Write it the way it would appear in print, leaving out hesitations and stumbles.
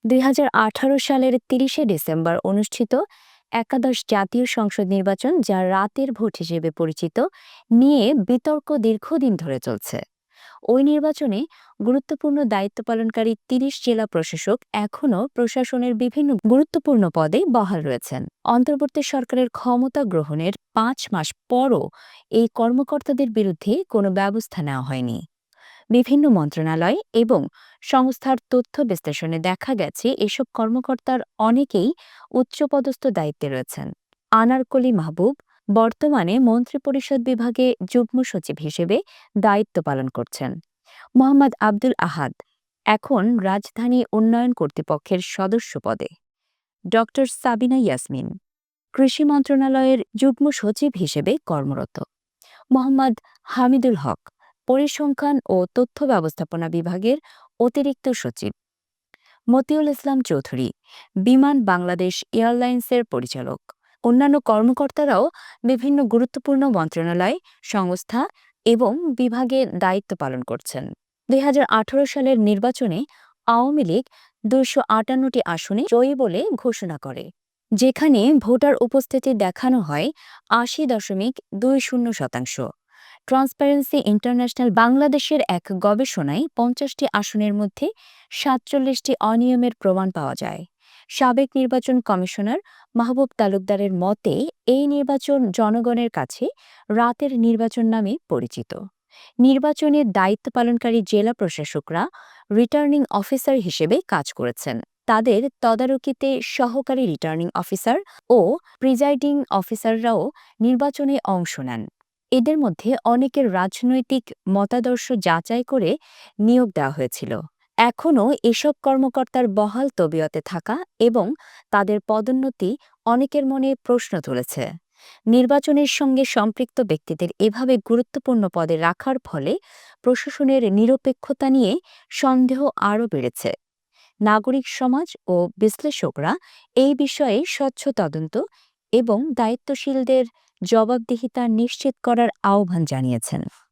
২০১৮ সালের ৩০শে ডিসেম্বর অনুষ্ঠিত একাদশ জাতীয় সংসদ নির্বাচন, যা রাতের ভোট হিসেবে পরিচিত, নিয়ে বিতর্ক দীর্ঘদিন ধরে চলছে। ওই নির্বাচনে গুরুত্বপূর্ণ দায়িত্ব পালনকারী ৩০ জেলা প্রশাসক এখনও প্রশাসনের বিভিন্ন গুরুত্বপূর্ণ পদে বহাল রয়েছেন। অন্তর্বর্তী সরকারের ক্ষমতা গ্রহণের ৫ মাস পরও এই কর্মকর্তাদের বিরুদ্ধে কোনো ব্যবস্থা নেওয়া হয়নি। বিভিন্ন মন্ত্রণালয় এবং সংস্থার তথ্য বিশ্লেষণে দেখা গেছে, এসব কর্মকর্তার অনেকেই উচ্চপদস্থ দায়িত্বে রয়েছেন। আনারকলি মাহবুব বর্তমানে মন্ত্রিপরিষদ বিভাগে যুগ্ম সচিব হিসেবে দায়িত্ব পালন করছেন। মোহাম্মদ আব্দুল আহাদ এখন রাজধানী উন্নয়ন কর্তৃপক্ষের সদস্য পদে। ড সাবিনা ইয়াসমিন কৃষি মন্ত্রণালয়ের যুগ্ম সচিব হিসেবে কর্মরত। মোহাম্মদ হামিদুল হক পরিসংখ্যান ও তথ্য ব্যবস্থাপনা বিভাগের অতিরিক্ত সচিব। মতিউল ইসলাম চৌধুরী বিমান বাংলাদেশ এয়ারলাইন্সের পরিচালক। অন্যান্য কর্মকর্তারাও বিভিন্ন গুরুত্বপূর্ণ মন্ত্রণালয়, সংস্থা এবং বিভাগে দায়িত্ব পালন করছেন। ২০১৮ সালের নির্বাচনে আওয়ামী লীগ ২৫৮টি আসনে জয়ী বলে ঘোষণা করে, যেখানে ভোটার উপস্থিতি দেখানো হয় ৮০.২০%। ট্রান্সপারেন্সি ইন্টারন্যাশনাল বাংলাদেশের এক গবেষণায় ৫০টি আসনের মধ্যে ৪৭টি অনিয়মের প্রমাণ পাওয়া যায়। সাবেক নির্বাচন কমিশনার মাহবুব তালুকদারের মতে, এই নির্বাচন জনগণের কাছে রাতের নির্বাচন নামে পরিচিত। নির্বাচনে দায়িত্ব পালনকারী জেলা প্রশাসকরা রিটার্নিং অফিসার হিসেবে কাজ করেছেন। তাদের তদারকিতে সহকারী রিটার্নিং অফিসার ও প্রিজাইডিং অফিসাররাও নির্বাচনে অংশ নেন। এদের মধ্যে অনেকের রাজনৈতিক মতাদর্শ যাচাই করে নিয়োগ দেওয়া হয়েছিল। এখনও এসব কর্মকর্তার বহাল তবিয়তে থাকা এবং তাদের পদোন্নতি অনেকের মনে প্রশ্ন তুলেছে। নির্বাচনের সঙ্গে সম্পৃক্ত ব্যক্তিদের এভাবে গুরুত্বপূর্ণ পদে রাখার ফলে প্রশাসনের নিরপেক্ষতা নিয়ে সন্দেহ আরও বেড়েছে। নাগরিক সমাজ ও বিশ্লেষকরা এই বিষয়ে স্বচ্ছ তদন্ত এবং দায়িত্বশীলদের জবাবদিহিতা নিশ্চিত করার আহ্বান জানিয়েছেন।